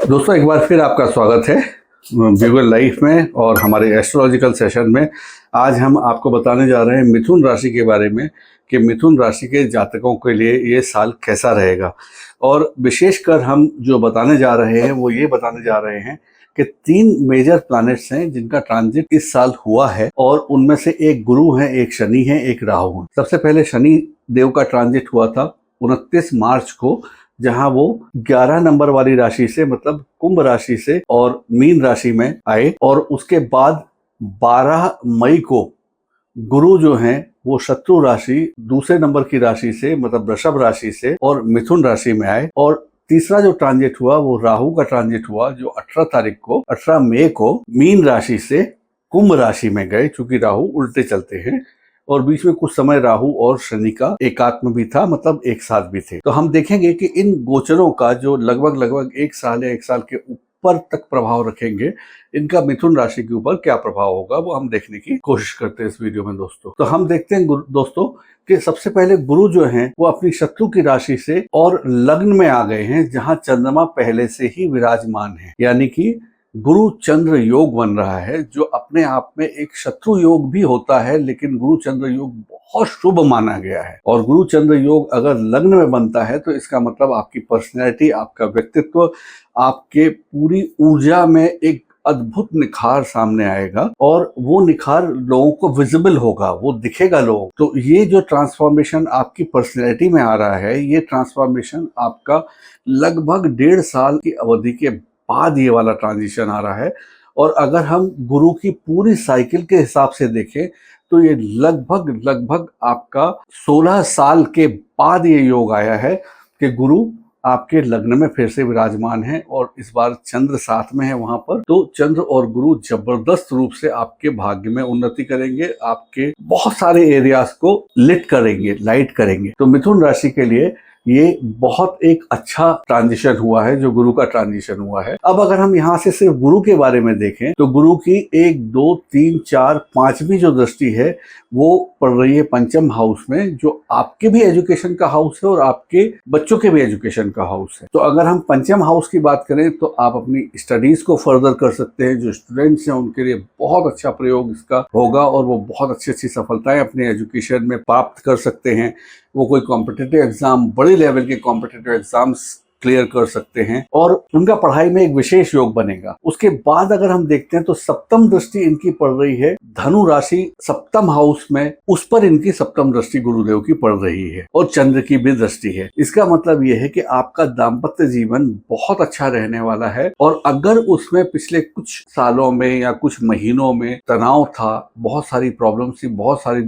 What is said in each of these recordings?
दोस्तों एक बार फिर आपका स्वागत है ब्यूगल लाइफ में और हमारे एस्ट्रोलॉजिकल सेशन में। आज हम आपको बताने जा रहे हैं मिथुन राशि के बारे में कि मिथुन राशि के जातकों के लिए ये साल कैसा रहेगा। और विशेषकर हम जो बताने जा रहे हैं वो ये बताने जा रहे हैं कि 3 मेजर प्लैनेट्स हैं जिनका ट्रांजिट इस साल हुआ है और उनमें से एक गुरु है, एक शनि है, एक राहु है। सबसे पहले शनि देव का ट्रांजिट हुआ था 29 मार्च को, जहां वो 11 नंबर वाली राशि से मतलब कुंभ राशि से और मीन राशि में आए। और उसके बाद 12 मई को गुरु जो हैं वो शत्रु राशि दूसरे नंबर की राशि से मतलब वृषभ राशि से और मिथुन राशि में आए। और तीसरा जो ट्रांजिट हुआ वो राहु का ट्रांजिट हुआ जो 18 मई को मीन राशि से कुंभ राशि में गए, चूंकि राहु उल्टे चलते हैं। और बीच में कुछ समय राहु और शनि का एकात्म भी था, मतलब एक साथ भी थे। तो हम देखेंगे कि इन गोचरों का जो लगभग 1 साल या 1 साल के ऊपर तक प्रभाव रखेंगे, इनका मिथुन राशि के ऊपर क्या प्रभाव होगा वो हम देखने की कोशिश करते हैं इस वीडियो में दोस्तों। तो हम देखते हैं दोस्तों कि सबसे पहले गुरु जो हैं वो अपनी शत्रु की राशि से और लग्न में आ गए हैं जहां चंद्रमा पहले से ही विराजमान है, यानी कि गुरु चंद्र योग बन रहा है जो अपने आप में एक शत्रु योग भी होता है, लेकिन गुरु चंद्र योग बहुत शुभ माना गया है। और गुरु चंद्र योग अगर लग्न में बनता है तो इसका मतलब आपकी पर्सनैलिटी, आपका व्यक्तित्व, आपके पूरी ऊर्जा में एक अद्भुत निखार सामने आएगा और वो निखार लोगों को विजिबल होगा, वो दिखेगा लोगों। तो ये जो ट्रांसफॉर्मेशन आपकी पर्सनैलिटी में आ रहा है, ये ट्रांसफॉर्मेशन आपका लगभग 1.5 साल की अवधि के बाद ये वाला ट्रांजिशन आ रहा है। और अगर हम गुरु की पूरी साइकिल के हिसाब से देखें तो ये लगभग आपका 16 साल के बाद ये योग आया है कि गुरु आपके लग्न में फिर से विराजमान है और इस बार चंद्र साथ में है वहां पर। तो चंद्र और गुरु जबरदस्त रूप से आपके भाग्य में उन्नति करेंगे, आपके बहुत सारे एरियाज को लिट करेंगे, लाइट करेंगे। तो मिथुन राशि के लिए ये बहुत एक अच्छा ट्रांजिशन हुआ है जो गुरु का ट्रांजिशन हुआ है। अब अगर हम यहाँ से सिर्फ गुरु के बारे में देखें तो गुरु की 1, 2, 3, 4, 5वीं जो दृष्टि है वो पड़ रही है पंचम हाउस में, जो आपके भी एजुकेशन का हाउस है और आपके बच्चों के भी एजुकेशन का हाउस है। तो अगर हम पंचम हाउस की बात करें तो आप अपनी स्टडीज को फर्दर कर सकते हैं। जो स्टूडेंट्स हैं उनके लिए बहुत अच्छा प्रयोग इसका होगा और वो बहुत अच्छी सफलताएं अपने एजुकेशन में प्राप्त कर सकते हैं। वो कोई कॉम्पिटिटिव एग्जाम, बड़े लेवल के कॉम्पिटिटिव एग्जाम्स क्लियर कर सकते हैं और उनका पढ़ाई में एक विशेष योग बनेगा। उसके बाद अगर हम देखते हैं तो सप्तम दृष्टि इनकी पड़ रही है धनु राशि सप्तम हाउस में, उस पर इनकी सप्तम दृष्टि गुरुदेव की पड़ रही है और चंद्र की भी दृष्टि है। इसका मतलब यह है कि आपका दाम्पत्य जीवन बहुत अच्छा रहने वाला है। और अगर उसमें पिछले कुछ सालों में या कुछ महीनों में तनाव था, बहुत सारी प्रॉब्लम्स थी, बहुत सारी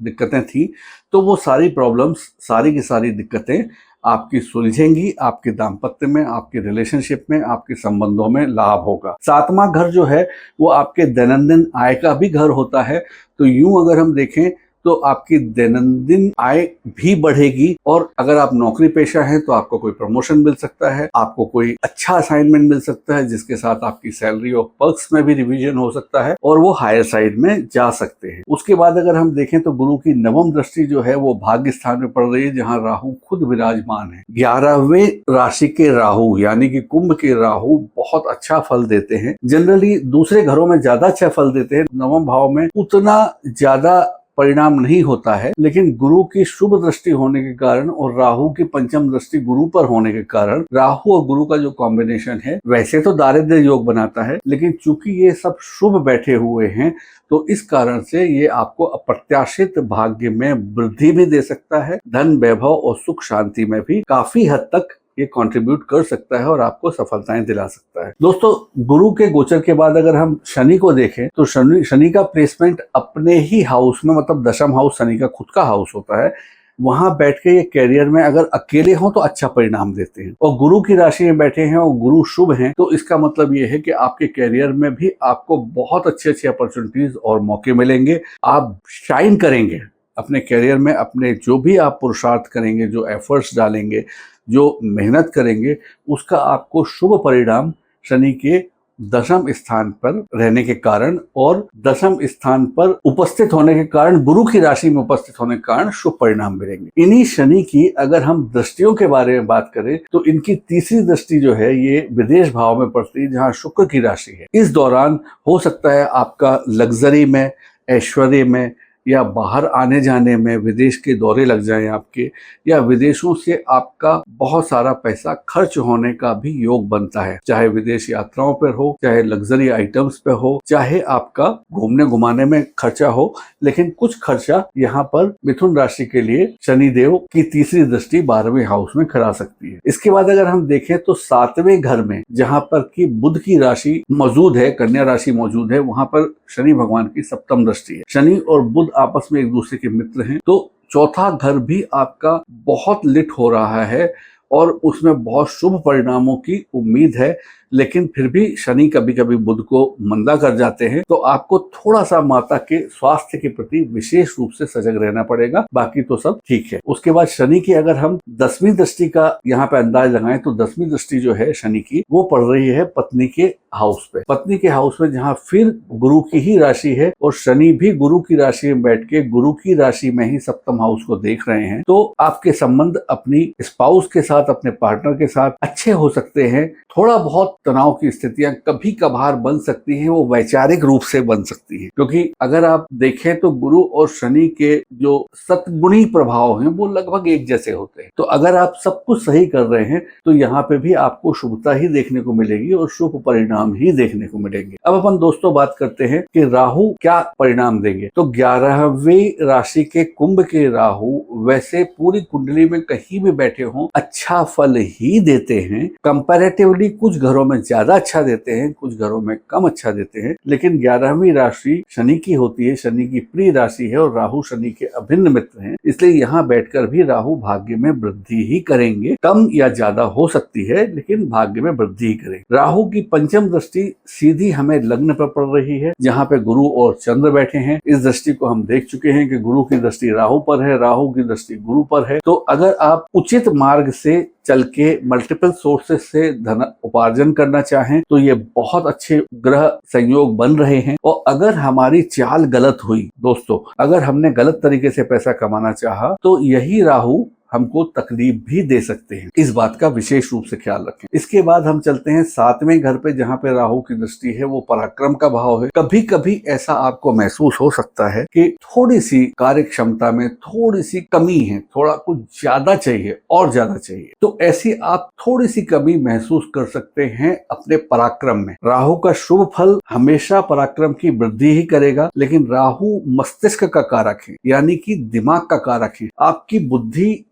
दिक्कतें थी, तो वो सारी प्रॉब्लम्स, सारी की सारी दिक्कतें आपकी सुलझेंगी। आपके दाम्पत्य में, आपके रिलेशनशिप में, आपके संबंधों में लाभ होगा। 7वां घर जो है वो आपके दैनंदिन आय का भी घर होता है। तो यूं अगर हम देखें तो आपकी दैनंदिन आय भी बढ़ेगी और अगर आप नौकरी पेशा हैं तो आपको कोई प्रमोशन मिल सकता है, आपको कोई अच्छा असाइनमेंट मिल सकता है जिसके साथ आपकी सैलरी और पर्क्स में भी रिवीजन हो सकता है और वो हायर साइड में जा सकते हैं। उसके बाद अगर हम देखें तो गुरु की 9वीं दृष्टि जो है वो भाग्य स्थान में पड़ रही है जहां राहु खुद विराजमान है। 11वें राशि के राहु यानी कि कुंभ के राहु बहुत अच्छा फल देते हैं। जनरली दूसरे घरों में ज्यादा अच्छा फल देते हैं, 9वें भाव में उतना ज्यादा परिणाम नहीं होता है, लेकिन गुरु की शुभ दृष्टि होने के कारण और राहु की पंचम दृष्टि गुरु पर होने के कारण राहु और गुरु का जो कॉम्बिनेशन है वैसे तो दारिद्र्य योग बनाता है, लेकिन चूंकि ये सब शुभ बैठे हुए हैं तो इस कारण से ये आपको अप्रत्याशित भाग्य में वृद्धि भी दे सकता है। धन, वैभव और सुख शांति में भी काफी हद तक ये कंट्रीब्यूट कर सकता है और आपको सफलताएं दिला सकता है। दोस्तों गुरु के गोचर के बाद अगर हम शनि को देखें तो शनि का प्लेसमेंट अपने ही हाउस में, मतलब दशम हाउस शनि का खुद का हाउस होता है, वहां बैठ के ये कैरियर में अगर अकेले हो तो अच्छा परिणाम देते हैं। और गुरु की राशि में बैठे हैं और गुरु शुभ हैं तो इसका मतलब ये है कि आपके कैरियर में भी आपको बहुत अच्छी अपॉर्चुनिटीज और मौके मिलेंगे। आप शाइन करेंगे अपने कैरियर में, अपने जो भी आप पुरुषार्थ करेंगे, जो एफर्ट्स डालेंगे, जो मेहनत करेंगे, उसका आपको शुभ परिणाम शनि के दशम स्थान पर रहने के कारण और दशम स्थान पर उपस्थित होने के कारण, गुरु की राशि में उपस्थित होने के कारण शुभ परिणाम मिलेंगे। इन्हीं शनि की अगर हम दृष्टियों के बारे में बात करें तो इनकी तीसरी दृष्टि जो है ये विदेश भाव में पड़ती है, जहां शुक्र की राशि है। इस दौरान हो सकता है आपका लग्जरी में, ऐश्वर्य में या बाहर आने जाने में, विदेश के दौरे लग जाएं आपके, या विदेशों से आपका बहुत सारा पैसा खर्च होने का भी योग बनता है, चाहे विदेश यात्राओं पर हो, चाहे लग्जरी आइटम्स पे हो, चाहे आपका घूमने घुमाने में खर्चा हो। लेकिन कुछ खर्चा यहाँ पर मिथुन राशि के लिए शनिदेव की तीसरी दृष्टि 12वें हाउस में करा सकती है। इसके बाद अगर हम देखें तो 7वें घर में जहाँ पर की बुध की राशि मौजूद है, कन्या राशि मौजूद है, वहां पर शनि भगवान की सप्तम दृष्टि है। शनि और बुध आपस में एक दूसरे के मित्र हैं, तो चौथा घर भी आपका बहुत लिट हो रहा है और उसमें बहुत शुभ परिणामों की उम्मीद है। लेकिन फिर भी शनि कभी कभी बुध को मंदा कर जाते हैं, तो आपको थोड़ा सा माता के स्वास्थ्य के प्रति विशेष रूप से सजग रहना पड़ेगा, बाकी तो सब ठीक है। उसके बाद शनि की अगर हम 10वीं दृष्टि का यहाँ पे अंदाज लगाएं तो 10वीं दृष्टि जो है शनि की वो पड़ रही है पत्नी के हाउस पे, पत्नी के हाउस में, जहाँ फिर गुरु की ही राशि है और शनि भी गुरु की राशि में बैठ के गुरु की राशि में ही सप्तम हाउस को देख रहे हैं। तो आपके संबंध अपनी स्पाउस के साथ, अपने पार्टनर के साथ अच्छे हो सकते हैं। थोड़ा बहुत तनाव की स्थितियां कभी कभार बन सकती हैं, वो वैचारिक रूप से बन सकती हैं, क्योंकि अगर आप देखें तो गुरु और शनि के जो सतगुणी प्रभाव हैं वो लगभग एक जैसे होते हैं। तो अगर आप सब कुछ सही कर रहे हैं तो यहाँ पे भी आपको शुभता ही देखने को मिलेगी और शुभ परिणाम ही देखने को मिलेंगे। अब अपन दोस्तों बात करते हैं कि राहु क्या परिणाम देंगे। तो 11वीं राशि के कुंभ के राहु वैसे पूरी कुंडली में कहीं भी बैठे हों अच्छा फल ही देते हैं। कंपैरेटिवली कुछ घरों में ज्यादा अच्छा देते हैं, कुछ घरों में कम अच्छा देते हैं, लेकिन 11वीं राशि शनि की होती है, शनि की प्रिय राशि है और राहु शनि के अभिन्न मित्र हैं, इसलिए यहाँ बैठकर भी राहु भाग्य में वृद्धि ही करेंगे। कम या ज्यादा हो सकती है लेकिन भाग्य में वृद्धि ही करेंगे। राहु की पंचम दृष्टि सीधी हमें लग्न पर पड़ रही है, जहाँ पे गुरु और चंद्र बैठे हैं। इस दृष्टि को हम देख चुके हैं कि गुरु की दृष्टि राहु पर है, राहु की दृष्टि गुरु पर है। तो अगर आप उचित मार्ग से चल के मल्टीपल सोर्सेस से धन उपार्जन करना चाहें तो ये बहुत अच्छे ग्रह संयोग बन रहे हैं। और अगर हमारी चाल गलत हुई दोस्तों, अगर हमने गलत तरीके से पैसा कमाना चाहा तो यही राहु हमको तकलीफ भी दे सकते हैं, इस बात का विशेष रूप से ख्याल रखें। इसके बाद हम चलते हैं 7वें घर पे, जहाँ पे राहु की दृष्टि है, वो पराक्रम का भाव है। कभी कभी ऐसा आपको महसूस हो सकता है कि थोड़ी सी कार्य क्षमता में थोड़ी सी कमी है, थोड़ा कुछ ज्यादा चाहिए और ज्यादा चाहिए, तो ऐसी आप थोड़ी सी कमी महसूस कर सकते हैं अपने पराक्रम में। राहु का शुभ फल हमेशा पराक्रम की वृद्धि ही करेगा, लेकिन राहु मस्तिष्क का कारक है, यानी कि दिमाग का कारक है। आपकी बुद्धि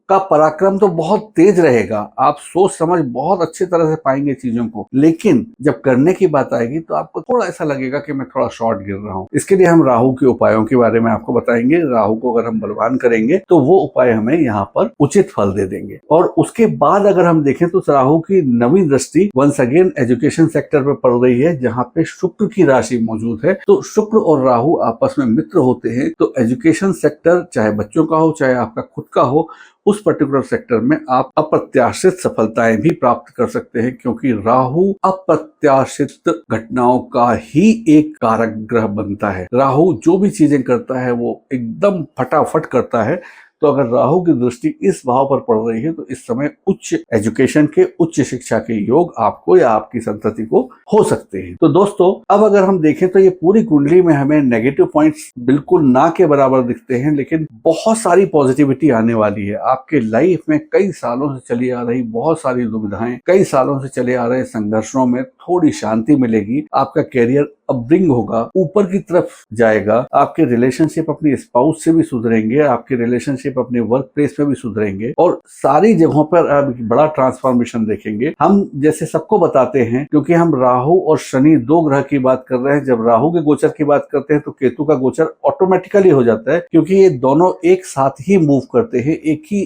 का पराक्रम तो बहुत तेज रहेगा, आप सोच समझ बहुत अच्छी तरह से पाएंगे चीजों को, लेकिन जब करने की बात आएगी तो आपको थोड़ा ऐसा लगेगा कि मैं थोड़ा शॉर्ट गिर रहा हूँ। इसके लिए हम राहु के उपायों के बारे में आपको बताएंगे। राहु को अगर हम बलवान करेंगे तो वो उपाय हमें यहाँ पर उचित फल दे देंगे। और उसके बाद अगर हम देखें तो राहु की 9वीं दृष्टि वंस अगेन एजुकेशन सेक्टर पर पड़ रही है, जहाँ पे शुक्र की राशि मौजूद है। तो शुक्र और राहु आपस में मित्र होते हैं, तो एजुकेशन सेक्टर चाहे बच्चों का हो चाहे आपका खुद का हो, उस पर्टिकुलर सेक्टर में आप अप्रत्याशित सफलताएं भी प्राप्त कर सकते हैं, क्योंकि राहु अप्रत्याशित घटनाओं का ही एक कारक ग्रह बनता है। राहु जो भी चीजें करता है वो एकदम फटाफट करता है। तो अगर राहु की दृष्टि इस भाव पर पड़ रही है तो इस समय उच्च एजुकेशन के, उच्च शिक्षा के योग आपको या आपकी संतति को हो सकते हैं। तो दोस्तों अब अगर हम देखें तो ये पूरी कुंडली में हमें नेगेटिव पॉइंट्स बिल्कुल ना के बराबर दिखते हैं, लेकिन बहुत सारी पॉजिटिविटी आने वाली है। आपके लाइफ में कई सालों से चली आ रही बहुत सारी दुविधाएं, कई सालों से चले आ रहे संघर्षों में थोड़ी शांति मिलेगी। आपका कैरियर अपब्रिंग होगा, ऊपर की तरफ जाएगा। आपके रिलेशनशिप अपनी स्पाउस से भी सुधरेंगे, आपके रिलेशनशिप अपने वर्क प्लेस में भी सुधरेंगे और सारी जगहों पर आप बड़ा ट्रांसफॉर्मेशन देखेंगे। हम जैसे सबको बताते हैं, क्योंकि हम राहु और शनि 2 ग्रह की बात कर रहे हैं, जब राहु के गोचर की बात करते हैं तो केतु का गोचर ऑटोमेटिकली हो जाता है, क्योंकि ये दोनों एक साथ ही मूव करते हैं।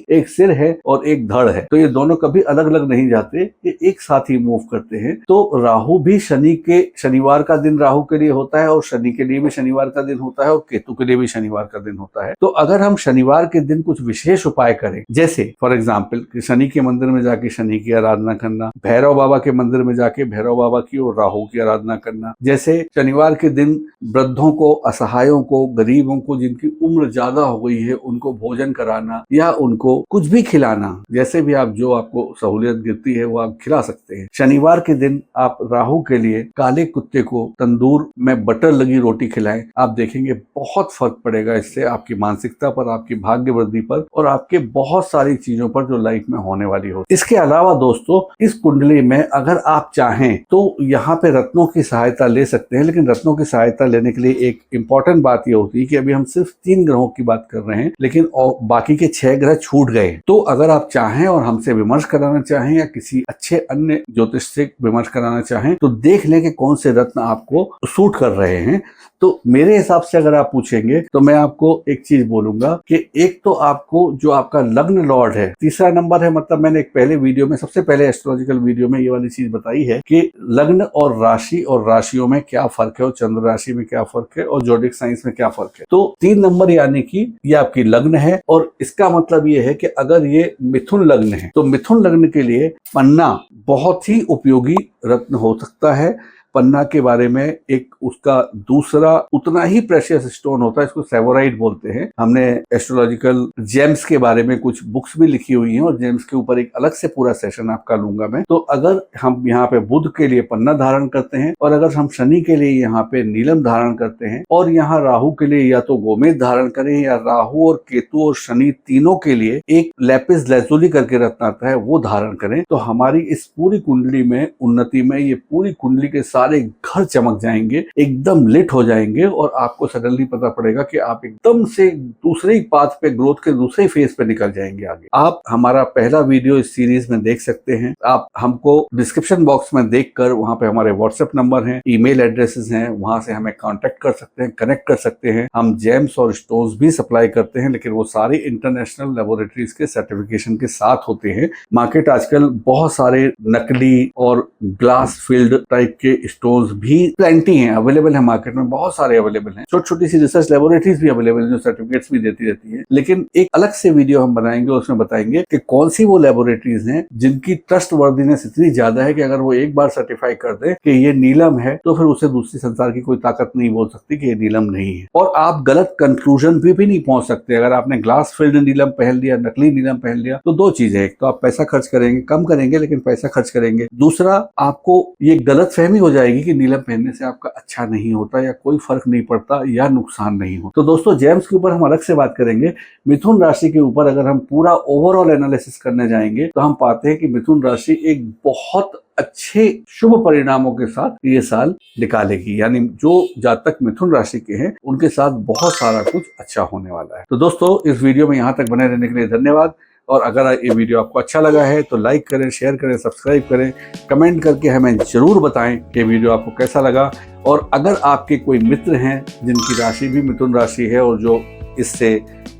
एक सिर है और एक धड़ है, तो ये दोनों कभी अलग अलग नहीं जाते, ये एक साथ ही मूव करते हैं। तो राहु भी शनिवार का दिन राहु के लिए होता है और शनि के लिए भी शनिवार का दिन होता है और केतु के लिए भी शनिवार का दिन होता है। तो अगर हम शनिवार के दिन कुछ विशेष उपाय करें, जैसे फॉर एग्जाम्पल शनि के मंदिर में जाके शनि की आराधना करना, भैरव बाबा के मंदिर में जाके भैरव बाबा की और राहु की आराधना करना, जैसे शनिवार के दिन वृद्धों को, असहायों को, गरीबों को जिनकी उम्र ज्यादा हो गई है उनको भोजन कराना या उनको कुछ भी खिलाना, जैसे भी आप जो आपको सहूलियत गिरती है वो आप खिला सकते हैं। शनिवार के दिन आप राहु के लिए काले कुत्ते को तंदूर में बटर लगी रोटी खिलाएं, आप देखेंगे बहुत फर्क पड़ेगा इससे आपकी मानसिकता पर, आपकी भाग्य वृद्धि पर और आपके बहुत सारी चीजों पर जो लाइफ में होने वाली हो। इसके अलावा दोस्तों इस कुंडली में अगर आप चाहें तो यहाँ पे रत्नों की सहायता ले सकते हैं, लेकिन रत्नों की सहायता लेने के लिए एक इंपॉर्टेंट बात ये होती है कि अभी हम सिर्फ 3 ग्रहों की बात कर रहे हैं, लेकिन बाकी के 6 ग्रह छूट गए। तो अगर आप चाहें और हमसे विमर्श कराना चाहें या किसी अच्छे अन्य ज्योतिष से विमर्श कराना चाहें तो देख लें कि कौन से रत्न आपको सूट कर रहे हैं। तो मेरे हिसाब से अगर आप पूछेंगे तो मैं आपको एक चीज बोलूंगा कि एक तो आपको जो आपका लग्न लॉर्ड है, तीसरा नंबर है, मतलब मैंने एक पहले वीडियो में, सबसे पहले एस्ट्रोलॉजिकल वीडियो में ये वाली चीज बताई है कि लग्न और राशि और राशियों में क्या फर्क है और चंद्र राशि में क्या फर्क है और जोडिक साइंस में क्या फर्क है। तो 3 नंबर यानी कि ये आपकी लग्न है और इसका मतलब ये है कि अगर ये मिथुन लग्न है तो मिथुन लग्न के लिए पन्ना बहुत ही उपयोगी रत्न हो सकता है। पन्ना के बारे में एक उसका दूसरा उतना ही प्रेशियस स्टोन होता है, इसको सेवोराइट बोलते हैं। हमने एस्ट्रोलॉजिकल जेम्स के बारे में कुछ बुक्स भी लिखी हुई हैं और जेम्स के ऊपर एक अलग से पूरा सेशन आपका लूंगा मैं। तो अगर हम यहाँ पे बुध के लिए पन्ना धारण करते हैं और अगर हम शनि के लिए यहाँ पे नीलम धारण करते हैं और यहाँ राहु के लिए या तो गोमेद धारण करें या राहु और केतु और शनि तीनों के लिए एक लैपिस लैजुली करके रत्न आता है वो धारण करें, तो हमारी इस पूरी कुंडली में उन्नति में ये पूरी कुंडली के सारे घर चमक जाएंगे, एकदम लिट हो जाएंगे और आपको सडनली पता पड़ेगा कि आप एकदम से दूसरे ही पाथ पे, ग्रोथ के दूसरे ही फेज पे निकल जाएंगे आगे। आप हमारा पहला वीडियो इस सीरीज में देख सकते हैं। आप हमको डिस्क्रिप्शन बॉक्स में देखकर वहां पे हमारे व्हाट्सएप नंबर हैं, ईमेल एड्रेसेस हैं, वहां से हमें कांटेक्ट कर सकते हैं, कनेक्ट कर सकते हैं। हम जेम्स और स्टोन्स भी सप्लाई करते हैं, लेकिन वो सारी इंटरनेशनल लेबोरेटरीज के सर्टिफिकेशन के साथ होते हैं। मार्केट आजकल बहुत सारे नकली और ग्लास फील्ड टाइप के स्टोन्स भी प्लेंटी हैं, अवेलेबल है मार्केट में, बहुत सारे अवेलेबल हैं। छोटी छोटी सी रिसर्च लेबोरेटरीज भी अवेलेबल हैं जो सर्टिफिकेट्स भी देती रहती है। लेकिन एक अलग से वीडियो हम बनाएंगे, उसमें बताएंगे कि कौन सी वो लेबोरेटरीज हैं जिनकी ट्रस्ट वर्दीनेस इतनी ज्यादा है कि अगर वो एक बार सर्टिफाई कर दे कि ये नीलम है तो फिर उसे दूसरी संसार की कोई ताकत नहीं बोल सकती कि ये नीलम नहीं है। और आप गलत कंक्लूजन भी नहीं पहुंच सकते। अगर आपने ग्लास फील्ड नीलम पहन लिया, नकली नीलम पहन लिया, तो 2 चीजें, एक तो आप पैसा खर्च करेंगे, कम करेंगे लेकिन पैसा खर्च करेंगे। दूसरा, आपको ये गलत फहमी हो जाएगी कि नीलम पहनने से आपका अच्छा नहीं होता या कोई फर्क नहीं पड़ता या नुकसान नहीं हो। तो दोस्तों जेम्स के ऊपर हम अलग से बात करेंगे। मिथुन राशि के ऊपर अगर हम पूरा ओवरऑल एनालिसिस करने जाएंगे तो हम पाते हैं कि मिथुन राशि एक बहुत अच्छे शुभ परिणामों के साथ ये साल निकालेगी। यानी जो जातक मिथुन राशि के हैं उनके साथ बहुत सारा कुछ अच्छा होने वाला है। तो दोस्तों इस वीडियो में यहाँ तक बने रहने के लिए धन्यवाद। और अगर ये वीडियो आपको अच्छा लगा है तो लाइक करें, शेयर करें, सब्सक्राइब करें, कमेंट करके हमें जरूर बताएं कि वीडियो आपको कैसा लगा। और अगर आपके कोई मित्र हैं जिनकी राशि भी मिथुन राशि है और जो इससे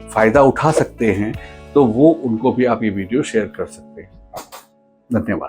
फायदा उठा सकते हैं तो वो उनको भी आप ये वीडियो शेयर कर सकते हैं। धन्यवाद।